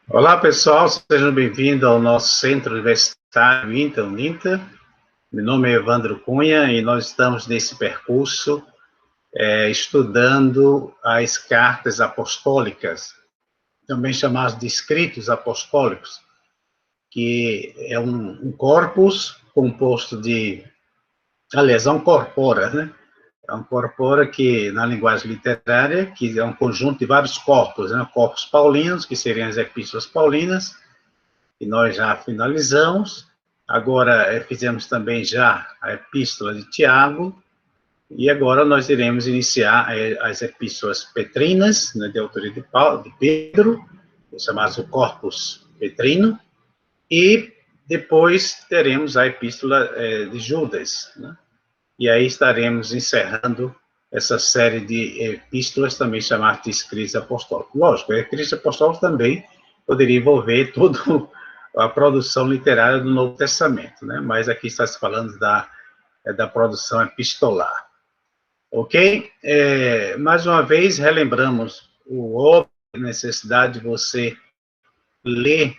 Olá, pessoal, sejam bem-vindos ao nosso Centro Universitário Uninter. Meu nome é Evandro Cunha e nós estamos nesse percurso estudando as cartas apostólicas, também chamadas de escritos apostólicos, que é um corpus composto de, aliás, é um corpora, né? É um corpora que, na linguagem literária, que é um conjunto de vários corpos, né? Corpos paulinos, que seriam as epístolas paulinas, e nós já finalizamos. Agora, fizemos também já a epístola de Tiago, e agora nós iremos iniciar as epístolas petrinas, né, de autoria de, Paulo, de Pedro, chamadas o Corpus Petrino, e depois teremos a epístola de Judas, né? E aí estaremos encerrando essa série de epístolas, também chamadas de escritos apostólicos. Lógico, escritos apostólicos também poderia envolver toda a produção literária do Novo Testamento, né? Mas aqui está se falando da produção epistolar. Ok? Mais uma vez, relembramos o óbvio, a necessidade de você ler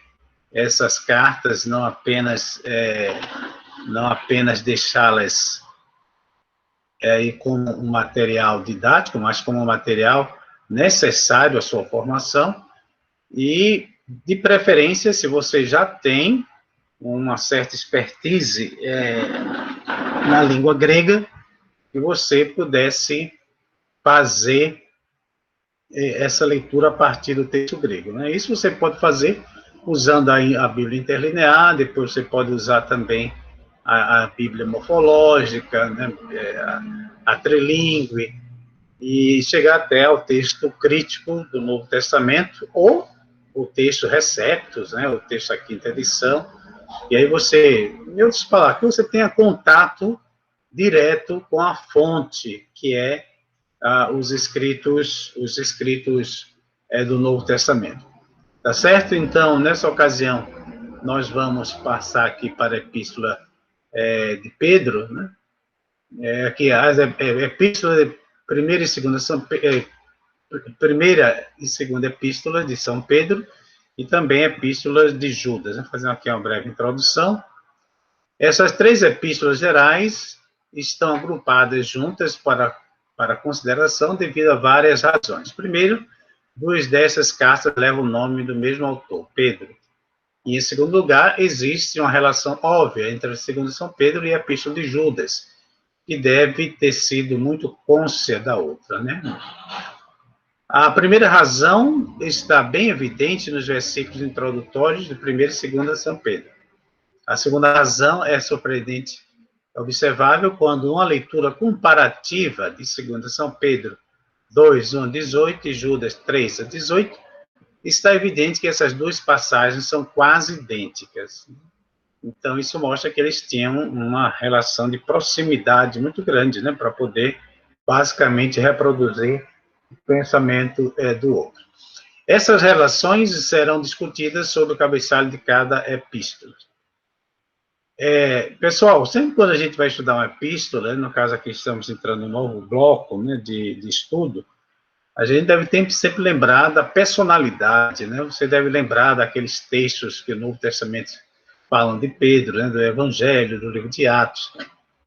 essas cartas, não apenas deixá-las como um material didático, mas como um material necessário à sua formação e, de preferência, se você já tem uma certa expertise na língua grega, que você pudesse fazer essa leitura a partir do texto grego, né? Isso você pode fazer usando a Bíblia interlinear, depois você pode usar também a Bíblia morfológica, né? A trilingue, e chegar até ao texto crítico do Novo Testamento, ou o texto Receptus, né? O texto da quinta edição, e aí você, em outras palavras, que você tenha contato direto com a fonte, que é os escritos do Novo Testamento. Tá certo? Então, nessa ocasião, nós vamos passar aqui para a epístola de Pedro, né? Aqui as epístolas de primeira e segunda epístola de São Pedro e também epístolas de Judas. Vou fazer aqui uma breve introdução. Essas três epístolas gerais estão agrupadas juntas para consideração devido a várias razões. Primeiro, duas dessas cartas levam o nome do mesmo autor, Pedro. E, em segundo lugar, existe uma relação óbvia entre a segunda São Pedro e a epístola de Judas, que deve ter sido muito cônscia da outra, né? A primeira razão está bem evidente nos versículos introdutórios de 1ª e 2ª São Pedro. A segunda razão é surpreendente, observável quando uma leitura comparativa de 2ª São Pedro 2, 1 a 18 e Judas 3 a 18, está evidente que essas duas passagens são quase idênticas. Então, isso mostra que eles tinham uma relação de proximidade muito grande, né, para poder, basicamente, reproduzir o pensamento do outro. Essas relações serão discutidas sob o cabeçalho de cada epístola. Pessoal, sempre quando a gente vai estudar uma epístola, no caso aqui estamos entrando em um novo bloco, né, de estudo, a gente deve sempre lembrar da personalidade, né? Você deve lembrar daqueles textos que o Novo Testamento falam de Pedro, né, do Evangelho, do livro de Atos,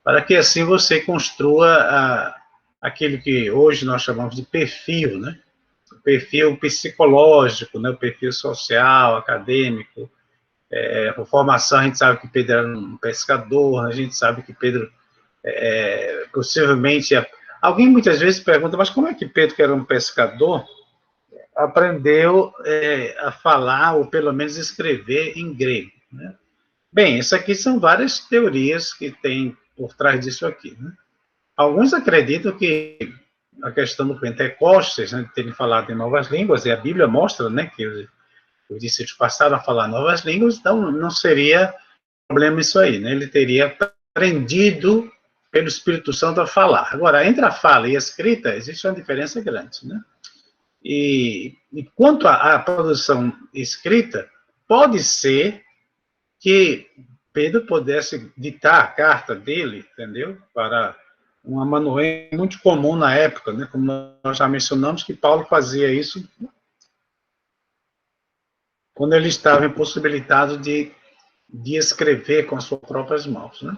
para que assim você construa aquilo que hoje nós chamamos de perfil, né? O perfil psicológico, né? O perfil social, acadêmico. Por formação, a gente sabe que Pedro era um pescador, a gente sabe que Pedro possivelmente... Alguém muitas vezes pergunta, mas como é que Pedro, que era um pescador, aprendeu a falar, ou pelo menos escrever em grego, né? Bem, isso aqui são várias teorias que tem por trás disso aqui, né? Alguns acreditam que a questão do Pentecostes, né, de terem falado em novas línguas, e a Bíblia mostra, né, que os discípulos passaram a falar novas línguas, então não seria problema isso aí, né? Ele teria aprendido pelo Espírito Santo a falar. Agora, entre a fala e a escrita, existe uma diferença grande, né? E quanto à produção escrita, pode ser que Pedro pudesse ditar a carta dele, entendeu? Para um amanuense muito comum na época, né? Como nós já mencionamos, que Paulo fazia isso quando ele estava impossibilitado de escrever com as suas próprias mãos, né?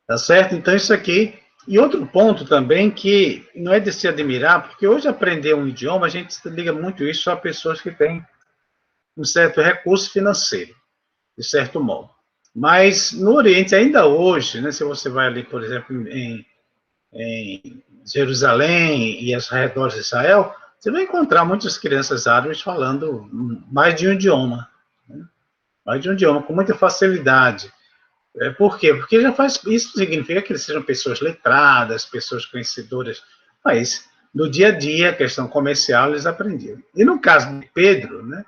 Tá certo? Então, isso aqui. E outro ponto também que não é de se admirar, porque hoje aprender um idioma, a gente liga muito isso a pessoas que têm um certo recurso financeiro, de certo modo. Mas no Oriente, ainda hoje, né, se você vai ali, por exemplo, em Jerusalém e aos arredores de Israel, você vai encontrar muitas crianças árabes falando mais de um idioma, né? Mais de um idioma, com muita facilidade. Por quê? Porque já faz, isso significa que eles sejam pessoas letradas, pessoas conhecedoras, mas no dia a dia, a questão comercial, eles aprendiam. E no caso de Pedro, né,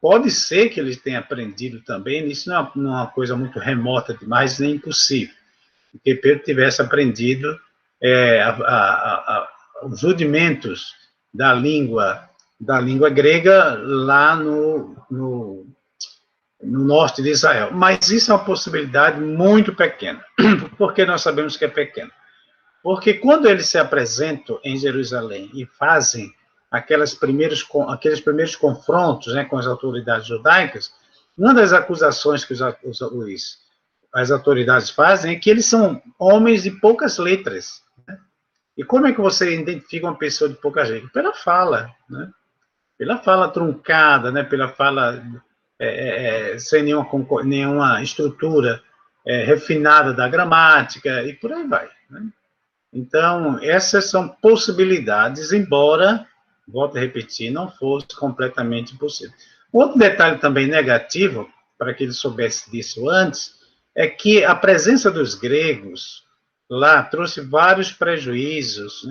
pode ser que ele tenha aprendido também, isso não é uma coisa muito remota demais, nem impossível, que Pedro tivesse aprendido os rudimentos da língua grega lá no norte de Israel. Mas isso é uma possibilidade muito pequena. Por que nós sabemos que é pequena? Porque quando eles se apresentam em Jerusalém e fazem aqueles primeiros confrontos, né, com as autoridades judaicas, uma das acusações que as autoridades fazem é que eles são homens de poucas letras. Né? E como é que você identifica uma pessoa de poucas letras? Pela fala, né? Pela fala truncada, né? Pela fala sem nenhuma estrutura refinada da gramática, e por aí vai. Né? Então, essas são possibilidades, embora, volto a repetir, não fosse completamente possível. Outro detalhe também negativo, para que ele soubesse disso antes, é que a presença dos gregos lá trouxe vários prejuízos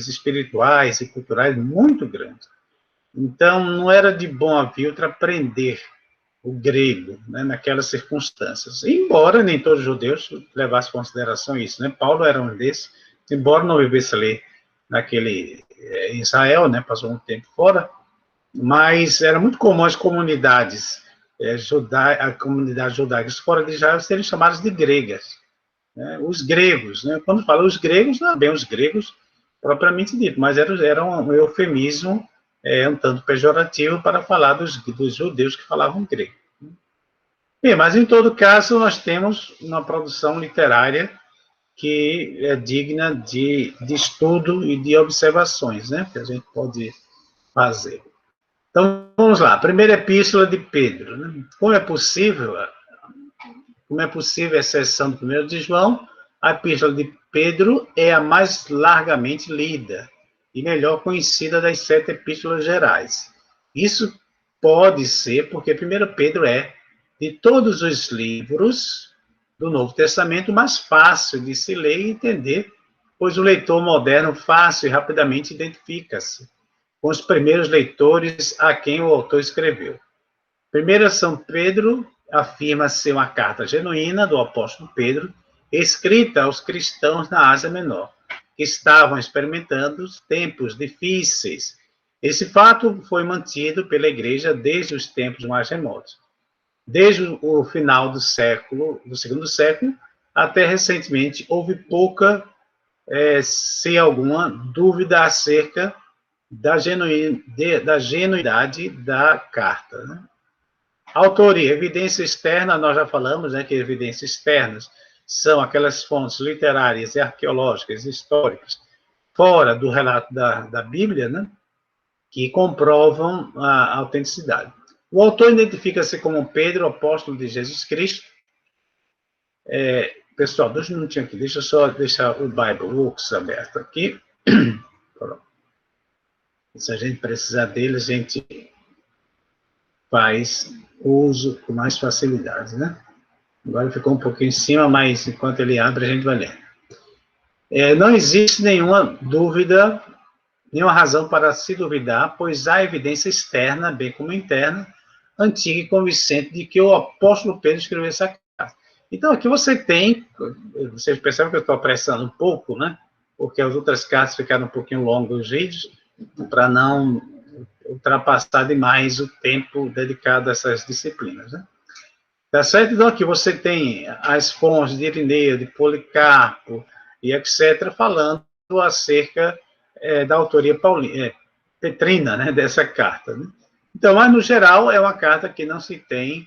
espirituais e culturais muito grandes. Então, não era de bom avilto aprender o grego, né, naquelas circunstâncias. Embora nem todos os judeus levassem em consideração isso, né? Paulo era um desses, embora não vivesse ali em Israel, né, passou um tempo fora, mas era muito comum as comunidades judaicas fora de Israel serem chamadas de gregas, né? Os gregos, né? Quando fala os gregos, não é bem os gregos propriamente dito, mas era um eufemismo um tanto pejorativo para falar dos judeus que falavam grego. Bem, mas em todo caso, nós temos uma produção literária que é digna de estudo e de observações, né, que a gente pode fazer. Então, vamos lá. Primeira epístola de Pedro. Né? Como é possível a exceção do primeiro de João, a epístola de Pedro é a mais largamente lida e melhor conhecida das 7 epístolas gerais. Isso pode ser porque 1 Pedro é, de todos os livros do Novo Testamento, mais fácil de se ler e entender, pois o leitor moderno fácil e rapidamente identifica-se com os primeiros leitores a quem o autor escreveu. 1 São Pedro afirma ser uma carta genuína do apóstolo Pedro, escrita aos cristãos na Ásia Menor, que estavam experimentando tempos difíceis. Esse fato foi mantido pela igreja desde os tempos mais remotos. Desde o final do segundo século, até recentemente, houve pouca, se alguma, dúvida acerca da genuidade da carta. Né? Autoria, evidência externa, nós já falamos, né, que evidências externas são aquelas fontes literárias e arqueológicas, históricas, fora do relato da Bíblia, né, que comprovam a autenticidade. O autor identifica-se como Pedro, apóstolo de Jesus Cristo. Pessoal, 2 minutinhos aqui, deixa eu só deixar o Bible Works aberto aqui. Se a gente precisar dele, a gente faz uso com mais facilidade, né? Agora ficou um pouquinho em cima, mas enquanto ele abre, a gente vai ler. Não existe nenhuma dúvida, nenhuma razão para se duvidar, pois há evidência externa, bem como interna, antiga e convincente, de que o apóstolo Pedro escreveu essa carta. Então, aqui você tem, vocês percebem que eu estou apressando um pouco, né? Porque as outras cartas ficaram um pouquinho longos os vídeos, para não ultrapassar demais o tempo dedicado a essas disciplinas, né? Tá certo? Então, aqui você tem as fontes de Irineu, de Policarpo e etc., falando acerca da autoria petrina, né, dessa carta. Né? Então, mas no geral, é uma carta que não se tem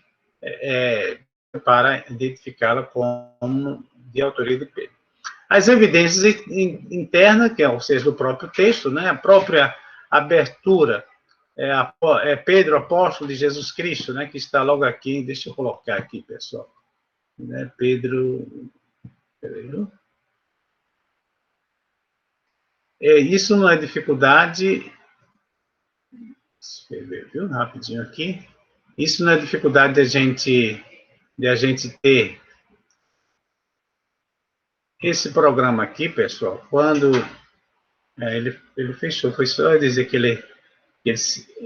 para identificá-la como de autoria de Pedro. As evidências internas, que é, ou seja, do próprio texto, né, a própria abertura, é Pedro, apóstolo de Jesus Cristo, né, que está logo aqui, deixa eu colocar aqui, pessoal, né, Pedro, isso não é dificuldade, escrever, viu, rapidinho aqui, isso não é dificuldade de a gente ter esse programa aqui, pessoal, quando ele fechou, foi só dizer que ele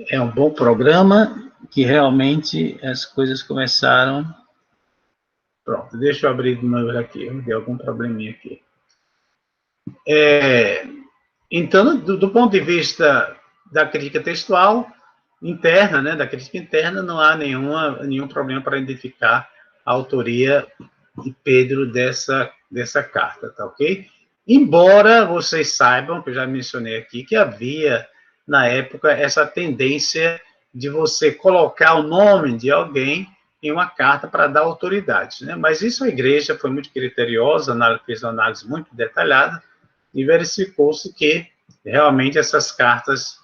é um bom programa, que realmente as coisas começaram. Pronto, deixa eu abrir de novo aqui, deu algum probleminha aqui. Então, do ponto de vista da crítica textual interna, né, da crítica interna, não há nenhum problema para identificar a autoria de Pedro dessa carta, tá ok? Embora vocês saibam, que eu já mencionei aqui, que havia, na época, essa tendência de você colocar o nome de alguém em uma carta para dar autoridade, né? Mas isso a igreja foi muito criteriosa, fez uma análise muito detalhada, e verificou-se que realmente essas cartas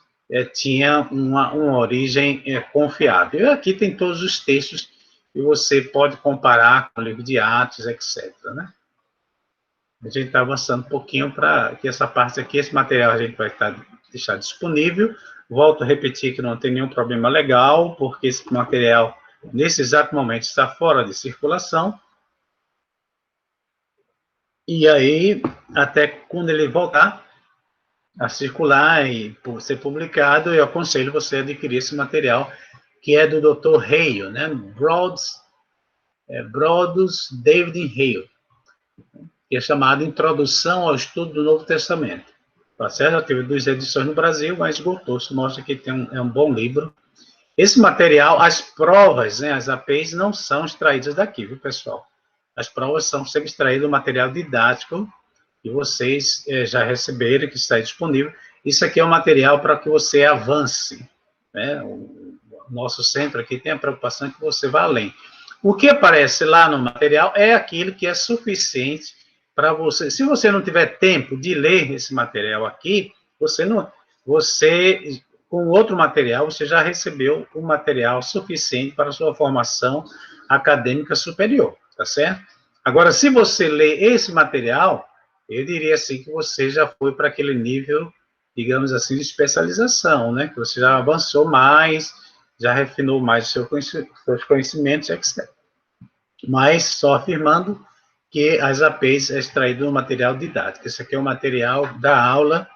tinham uma origem confiável. E aqui tem todos os textos que você pode comparar com o livro de Atos, etc. Né? A gente está avançando um pouquinho para que essa parte aqui, esse material a gente vai deixar disponível. Volto a repetir que não tem nenhum problema legal, porque esse material, nesse exato momento, está fora de circulação. E aí, até quando ele voltar a circular e ser publicado, eu aconselho você a adquirir esse material, que é do Dr. Hale, né? Brodus David Hale, que é chamado Introdução ao Estudo do Novo Testamento. Tá certo? Já teve 2 edições no Brasil, mas esgotou. Isso mostra que é um bom livro. Esse material, as provas, né, as APs, não são extraídas daqui, viu, pessoal? As provas são sempre extraídas do material didático que vocês já receberam, que está disponível. Isso aqui é um material para que você avance. Né? O nosso centro aqui tem a preocupação que você vá além. O que aparece lá no material é aquilo que é suficiente para você. Se você não tiver tempo de ler esse material aqui, você com outro material, você já recebeu um material suficiente para a sua formação acadêmica superior, tá certo? Agora, se você ler esse material, eu diria assim que você já foi para aquele nível, digamos assim, de especialização, né? Que você já avançou mais, já refinou mais seus conhecimentos, etc. Mas só afirmando que as APs é extraído do material didático. Esse aqui é o material da aula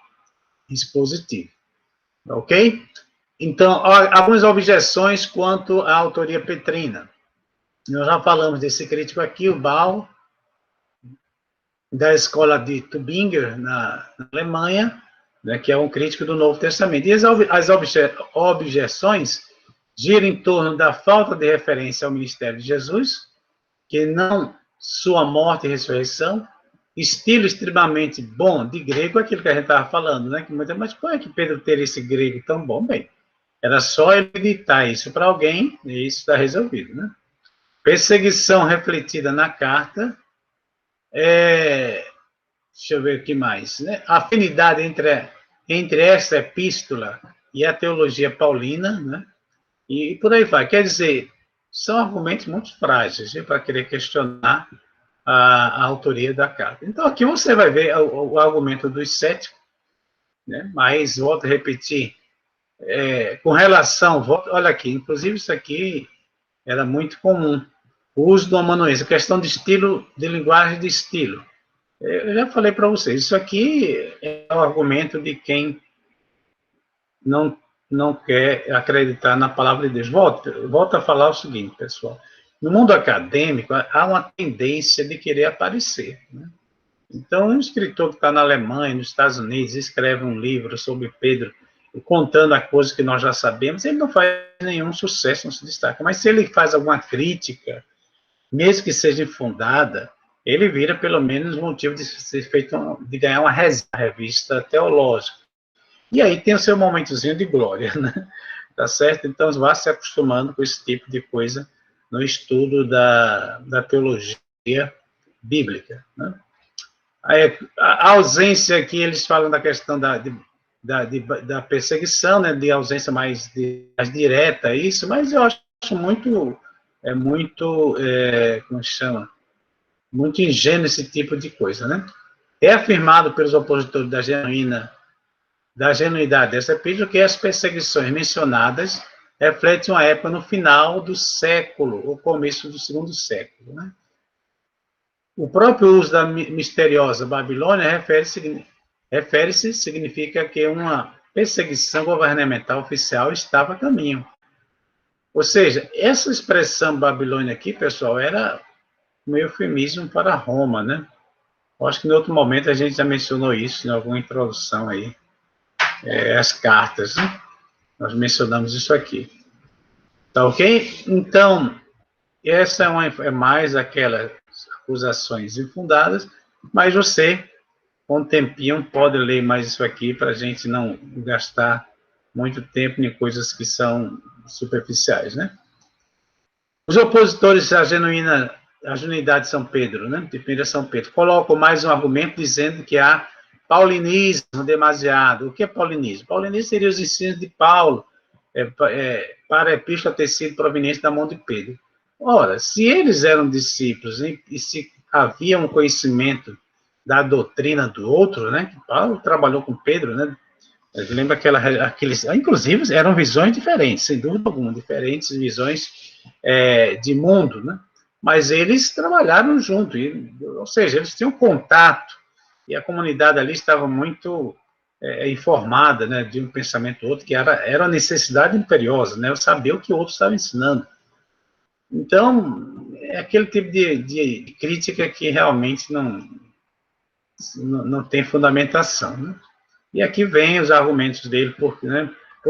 expositiva. Ok? Então, algumas objeções quanto à autoria petrina. Nós já falamos desse crítico aqui, o Ball, da escola de Tübingen, na Alemanha, né, que é um crítico do Novo Testamento. E as objeções giram em torno da falta de referência ao ministério de Jesus, que não sua morte e ressurreição, estilo extremamente bom de grego, aquilo que a gente estava falando, né? Mas como é que Pedro teria esse grego tão bom? Bem, era só ele ditar isso para alguém e isso está resolvido, né? Perseguição refletida na carta, deixa eu ver o que mais, né? A afinidade entre essa epístola e a teologia paulina, né? E por aí vai. Quer dizer, são argumentos muito frágeis para querer questionar a autoria da carta. Então, aqui você vai ver o argumento dos céticos, né? Mas, volto a repetir, com relação, olha aqui, inclusive isso aqui era muito comum, o uso do amanuense, a questão de estilo, de linguagem de estilo. Eu já falei para vocês, isso aqui é o argumento de quem não quer acreditar na palavra de Deus. Volto a falar o seguinte, pessoal. No mundo acadêmico, há uma tendência de querer aparecer. Né? Então, um escritor que está na Alemanha, nos Estados Unidos, escreve um livro sobre Pedro, contando a coisa que nós já sabemos, ele não faz nenhum sucesso, não se destaca. Mas se ele faz alguma crítica, mesmo que seja infundada, ele vira, pelo menos, motivo de ser feito, de ganhar uma revista teológica. E aí tem o seu momentozinho de glória, né? tá certo? Então, vá se acostumando com esse tipo de coisa no estudo da teologia bíblica, né? A ausência aqui, eles falam da questão da perseguição, né, de ausência mais direta, isso, mas eu acho muito, como se chama? Muito ingênuo esse tipo de coisa, né? É afirmado pelos opositores da genuidade dessa epístola que as perseguições mencionadas refletem uma época no final do século, ou começo do segundo século, né? O próprio uso da misteriosa Babilônia refere-se, significa que uma perseguição governamental oficial estava a caminho. Ou seja, essa expressão Babilônia aqui, pessoal, era um eufemismo para Roma, né? Eu acho que em outro momento a gente já mencionou isso em alguma introdução aí, as cartas, né? Nós mencionamos isso aqui. Tá ok? Então, essa é mais aquelas acusações infundadas, mas você, com um tempinho, pode ler mais isso aqui para a gente não gastar muito tempo em coisas que são superficiais, né? Os opositores à genuinidade de São Pedro, né, de 1 São Pedro, colocam mais um argumento dizendo que há paulinismo demasiado. O que é paulinismo? Paulinismo seria os ensinos de Paulo, para a epístola ter sido proveniente da mão de Pedro. Ora, se eles eram discípulos, hein, e se havia um conhecimento da doutrina do outro, né, que Paulo trabalhou com Pedro, né, lembra aqueles, inclusive, eram visões diferentes, sem dúvida alguma, diferentes visões de mundo, né? Mas eles trabalharam junto, ou seja, eles tinham contato, e a comunidade ali estava muito informada, né, de um pensamento ou outro, que era uma necessidade imperiosa, né, eu saber o que o outro estava ensinando. Então, é aquele tipo de crítica que realmente não tem fundamentação, né? E aqui vem os argumentos dele, por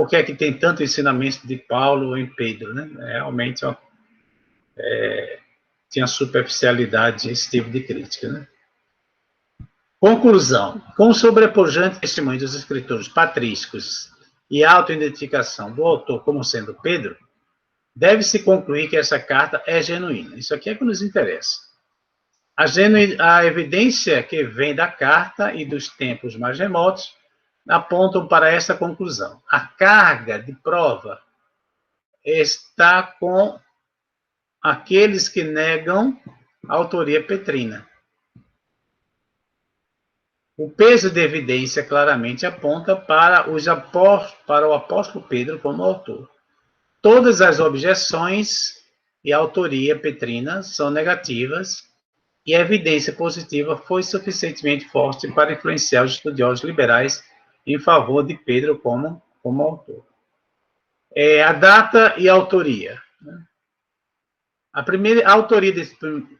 que é que tem tanto ensinamento de Paulo em Pedro, né? Realmente tinha superficialidade esse tipo de crítica, né? Conclusão. Com o sobrepujante testemunho dos escritores patrísticos e a autoidentificação do autor como sendo Pedro, deve-se concluir que essa carta é genuína. Isso aqui é que nos interessa. A evidência que vem da carta e dos tempos mais remotos apontam para essa conclusão. A carga de prova está com aqueles que negam a autoria petrina. O peso de evidência claramente aponta para o apóstolo Pedro como autor. Todas as objeções e a autoria petrina são negativas e a evidência positiva foi suficientemente forte para influenciar os estudiosos liberais em favor de Pedro como autor. A data e a autoria. A autoria de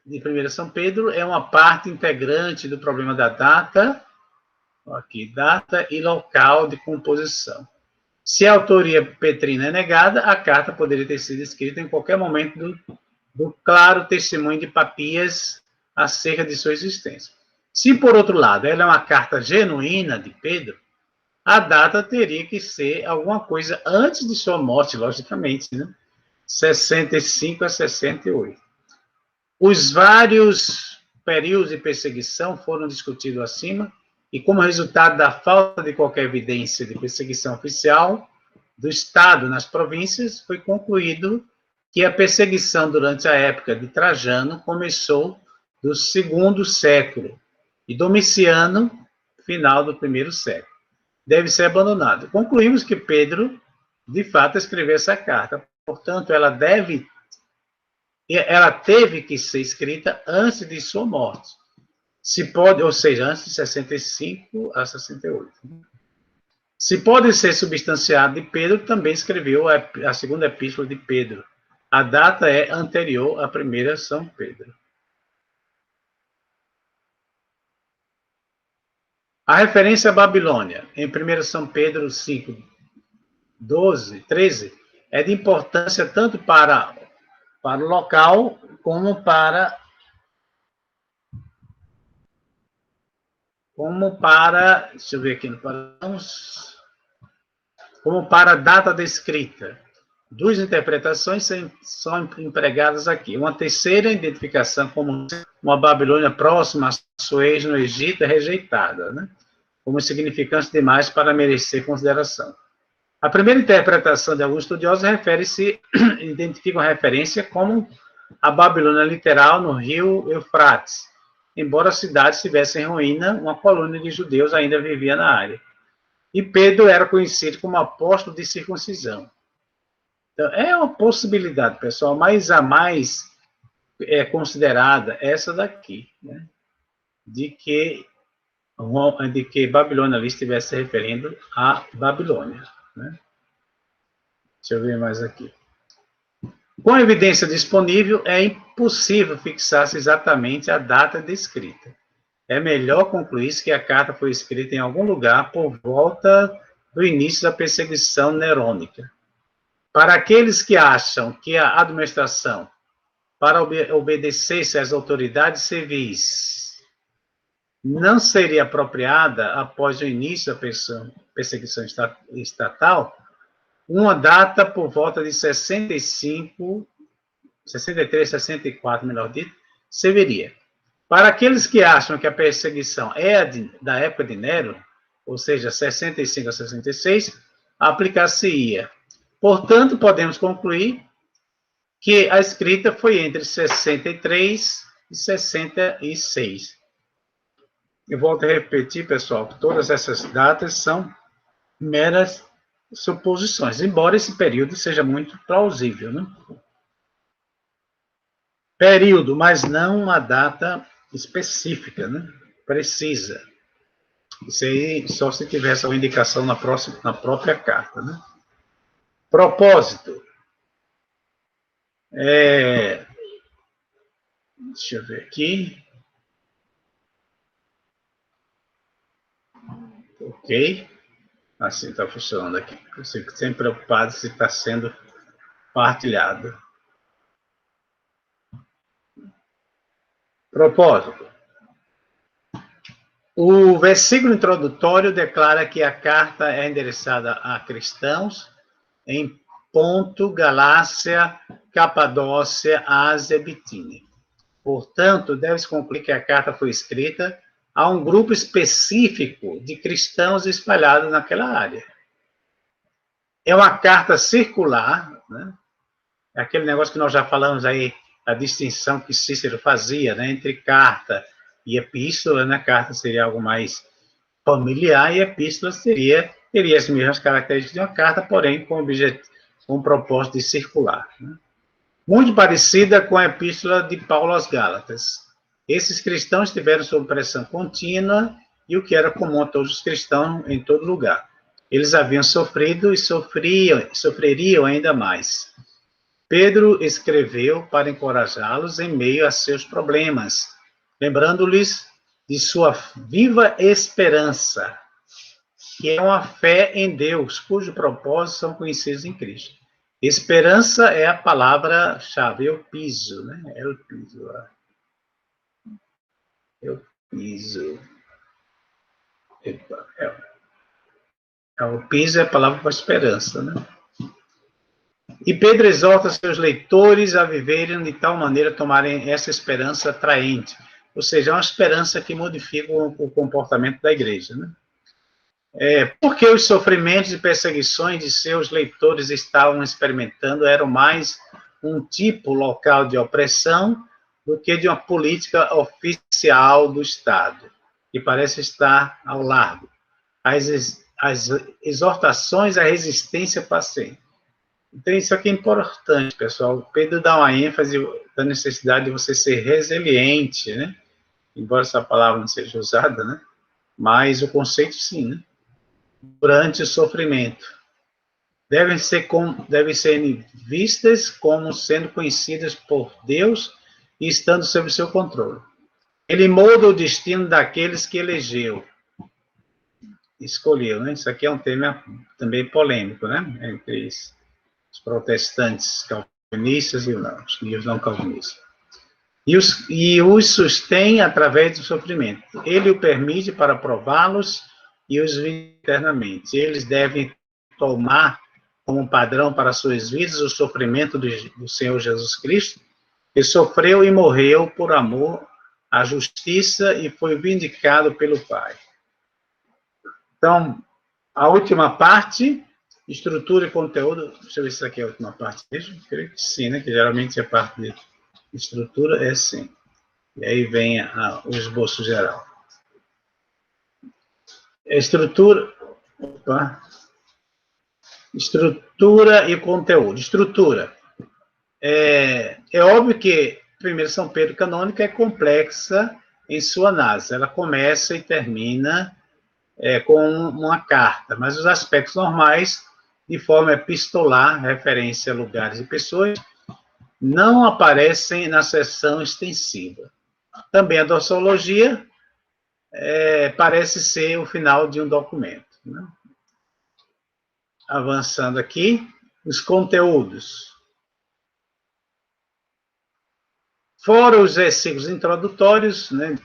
1 São Pedro é uma parte integrante do problema da data, aqui, data e local de composição. Se a autoria petrina é negada, a carta poderia ter sido escrita em qualquer momento do claro testemunho de Papias acerca de sua existência. Se, por outro lado, ela é uma carta genuína de Pedro, a data teria que ser alguma coisa antes de sua morte, logicamente, né? 65 a 68. Os vários períodos de perseguição foram discutidos acima, e como resultado da falta de qualquer evidência de perseguição oficial do Estado nas províncias, foi concluído que a perseguição durante a época de Trajano começou do segundo século e Domiciano, final do primeiro século. Deve ser abandonado. Concluímos que Pedro, de fato, escreveu essa carta. Portanto, ela teve que ser escrita antes de sua morte. Ou seja, antes de 65 a 68. Se pode ser substanciado de Pedro, também escreveu a segunda epístola de Pedro. A data é anterior à primeira São Pedro. A referência à Babilônia, em 1 São Pedro 5, 12, 13, é de importância tanto para o local como para deixa eu ver aqui no parâmetros. como para a data descrita. Duas interpretações são empregadas aqui. Uma terceira identificação como uma Babilônia próxima a Suez, no Egito, é rejeitada, né? Como significante demais para merecer consideração. A primeira interpretação de alguns estudiosos identifica uma referência como a Babilônia literal no rio Eufrates. Embora a cidade estivesse em ruína, uma colônia de judeus ainda vivia na área. E Pedro era conhecido como apóstolo de circuncisão. Então, é uma possibilidade, pessoal, mas a mais considerada essa daqui, né? de que Babilônia ali estivesse se referindo a Babilônia. Né? Deixa eu ver mais aqui. Com a evidência disponível, é impossível fixar-se exatamente a data descrita. É melhor concluir que a carta foi escrita em algum lugar por volta do início da perseguição nerônica. Para aqueles que acham que a administração, para obedecer-se às autoridades civis, não seria apropriada após o início da perseguição estatal, uma data por volta de 63, 64, melhor dito, serviria. Para aqueles que acham que a perseguição é da época de Nero, ou seja, 65 a 66, aplicar-se-ia. Portanto, podemos concluir que a escrita foi entre 63 e 66. Eu volto a repetir, pessoal, que todas essas datas são meras suposições, embora esse período seja muito plausível, né? Período, mas não uma data específica, né? Precisa. Isso aí só se tivesse uma indicação na própria carta, né? Propósito. Deixa eu ver aqui. Ok. Assim está funcionando aqui. Eu fico sempre preocupado se está sendo partilhado. Propósito. O versículo introdutório declara que a carta é endereçada a cristãos em Ponto, Galácia, Capadócia, Ásia e Bitínia. Portanto, deve-se concluir que a carta foi escrita a um grupo específico de cristãos espalhados naquela área. É uma carta circular, né? É aquele negócio que nós já falamos aí, a distinção que Cícero fazia, né, entre carta e epístola, né? Carta seria algo mais familiar e epístola teria as mesmas características de uma carta, porém com o propósito de circular. Né? Muito parecida com a epístola de Paulo aos Gálatas. Esses cristãos estiveram sob pressão contínua e o que era comum a todos os cristãos em todo lugar. Eles haviam sofrido e sofreriam ainda mais. Pedro escreveu para encorajá-los em meio a seus problemas, lembrando-lhes de sua viva esperança, que é uma fé em Deus, cujo propósito são conhecidos em Cristo. Esperança é a palavra-chave, eu piso, né? Eu piso. O piso é a palavra para esperança, né? E Pedro exorta seus leitores a viverem de tal maneira a tomarem essa esperança atraente, ou seja, uma esperança que modifica o comportamento da igreja, né? Porque os sofrimentos e perseguições de seus leitores estavam experimentando eram mais um tipo local de opressão do que de uma política oficial do Estado, que parece estar ao largo. As exortações à resistência paciente. Então, isso aqui é importante, pessoal. Pedro dá uma ênfase da necessidade de você ser resiliente, né? Embora essa palavra não seja usada, né? Mas o conceito, sim, né? Durante o sofrimento. Devem ser vistas como sendo conhecidas por Deus e estando sob seu controle. Ele molda o destino daqueles que escolheu, né? Isso aqui é um tema também polêmico, né? Entre os protestantes calvinistas e os não calvinistas. E os sustém através do sofrimento. Ele o permite para prová-los e os vive eternamente. Eles devem tomar como padrão para suas vidas o sofrimento do Senhor Jesus Cristo, que sofreu e morreu por amor à justiça e foi vindicado pelo Pai. Então, a última parte, estrutura e conteúdo, deixa eu ver se isso aqui é a última parte mesmo, creio que sim, né, que geralmente a parte de estrutura é sim. E aí vem o esboço geral. Estrutura e conteúdo. Estrutura. É óbvio que, primeiro, São Pedro canônica é complexa em sua análise. Ela começa e termina com uma carta, mas os aspectos normais, de forma epistolar, referência a lugares e pessoas, não aparecem na seção extensiva. Também a doxologia parece ser o final de um documento, né? Avançando aqui, os conteúdos. Fora os versículos introdutórios, né,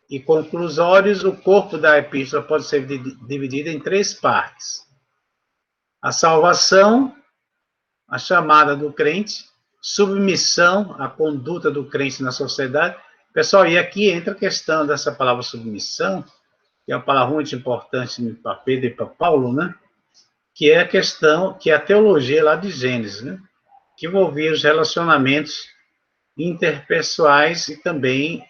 e conclusórios, o corpo da epístola pode ser dividido em 3 partes. A salvação, a chamada do crente, submissão, a conduta do crente na sociedade. Pessoal, e aqui entra a questão dessa palavra submissão, que é uma palavra muito importante para Pedro e para Paulo, né? Que é a questão, que é a teologia lá de Gênesis, né? Que envolvia os relacionamentos interpessoais e também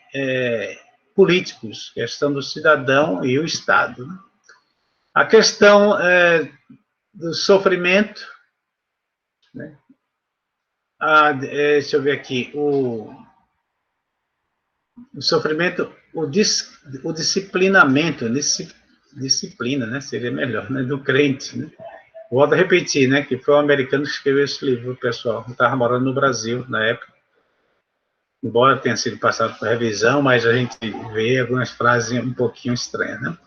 políticos, questão do cidadão e o Estado, né? A questão do sofrimento, né? Deixa eu ver aqui, o sofrimento, o disciplinamento, disciplina, né, seria melhor, né, do crente, né? Volto a repetir, né, que foi um americano que escreveu esse livro, pessoal, eu estava morando no Brasil na época, embora tenha sido passado por revisão, mas a gente vê algumas frases um pouquinho estranhas, né?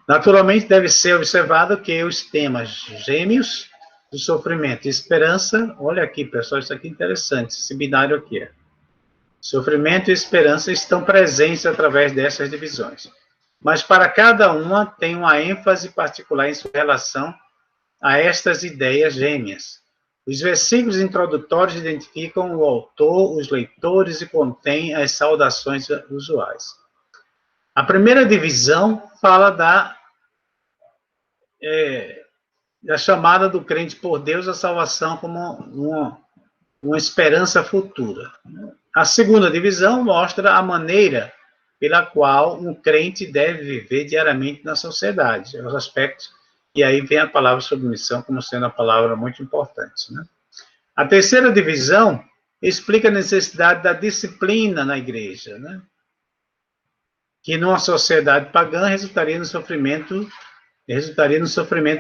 Naturalmente, deve ser observado que os temas gêmeos do sofrimento e esperança, olha aqui, pessoal, isso aqui é interessante, esse binário aqui sofrimento e esperança estão presentes através dessas divisões. Mas para cada uma tem uma ênfase particular em sua relação a estas ideias gêmeas. Os versículos introdutórios identificam o autor, os leitores e contêm as saudações usuais. A primeira divisão fala da chamada do crente por Deus à salvação como uma esperança futura. A segunda divisão mostra a maneira pela qual um crente deve viver diariamente na sociedade, os aspectos, e aí vem a palavra submissão como sendo uma palavra muito importante, né? A terceira divisão explica a necessidade da disciplina na igreja, né? Que numa sociedade pagã resultaria no sofrimento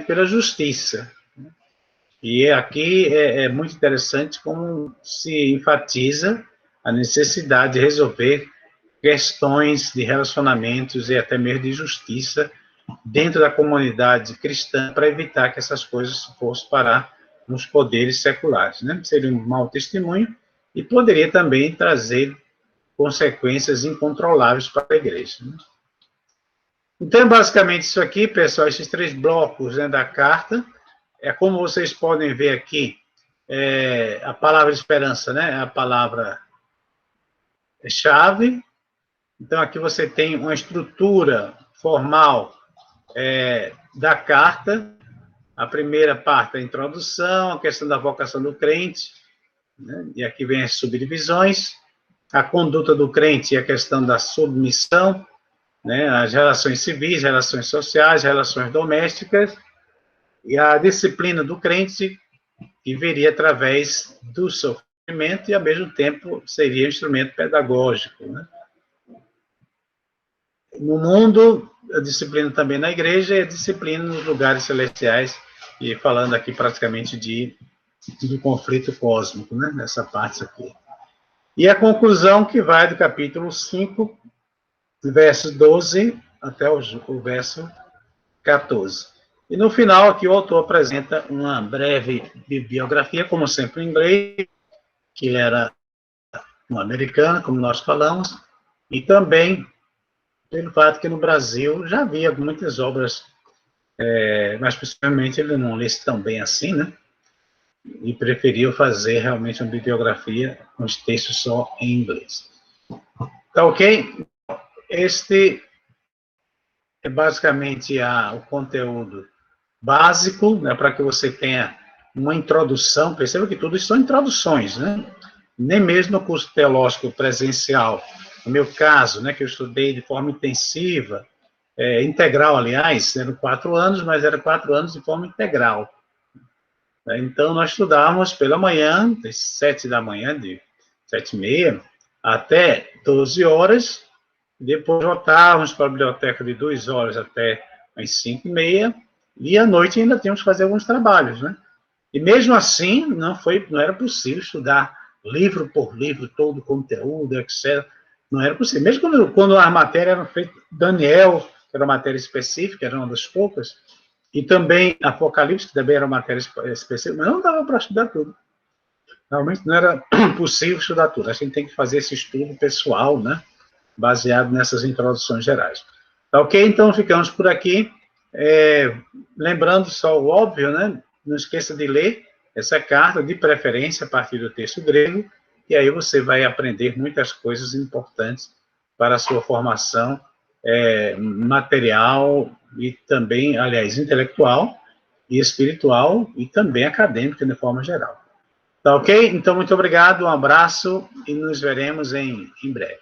pela justiça. E aqui é muito interessante como se enfatiza a necessidade de resolver questões de relacionamentos e até mesmo de justiça dentro da comunidade cristã para evitar que essas coisas fossem parar nos poderes seculares, né? Seria um mau testemunho e poderia também trazer consequências incontroláveis para a igreja, né? Então, basicamente, isso aqui, pessoal, esses 3 blocos, né, da carta, como vocês podem ver aqui, a palavra esperança, né, é a palavra-chave. Então, aqui você tem uma estrutura formal da carta. A primeira parte, a introdução, a questão da vocação do crente, né, e aqui vem as subdivisões, a conduta do crente e a questão da submissão, né, as relações civis, relações sociais, relações domésticas, e a disciplina do crente, que viria através do sofrimento e, ao mesmo tempo, seria um instrumento pedagógico, né? No mundo, a disciplina também na igreja e a disciplina nos lugares celestiais, e falando aqui praticamente do conflito cósmico, né? Nessa parte aqui. E a conclusão que vai do capítulo 5, verso 12 até o verso 14. E no final, aqui o autor apresenta uma breve bibliografia, como sempre em inglês, que ele era um americano, como nós falamos, e também pelo fato que no Brasil já havia muitas obras mas possivelmente ele não lesse tão bem assim, né? E preferiu fazer realmente uma bibliografia com os textos só em inglês. Tá ok? Este é basicamente o conteúdo básico, né, para que você tenha uma introdução. Perceba que tudo isso são introduções, né? Nem mesmo no curso teológico presencial, no meu caso, né, que eu estudei de forma intensiva, integral, aliás, eram 4 anos, mas era 4 anos de forma integral. Então, nós estudávamos pela manhã, das 7 da manhã, de 7h30, até 12 horas, depois voltávamos para a biblioteca de 2 horas até as 5h30, e à noite ainda tínhamos que fazer alguns trabalhos, né? E mesmo assim, não era possível estudar livro por livro, todo o conteúdo, etc. Não era possível. Mesmo quando a matéria era feita, Daniel, que era uma matéria específica, era uma das poucas, e também Apocalipse, que também era uma matéria específica, mas não dava para estudar tudo. Realmente não era possível estudar tudo. A gente tem que fazer esse estudo pessoal, né? Baseado nessas introduções gerais. Tá ok? Então, ficamos por aqui. Lembrando só o óbvio, né? Não esqueça de ler essa carta, de preferência, a partir do texto grego, e aí você vai aprender muitas coisas importantes para a sua formação material e também, aliás, intelectual e espiritual e também acadêmica de forma geral. Tá ok? Então, muito obrigado, um abraço e nos veremos em breve.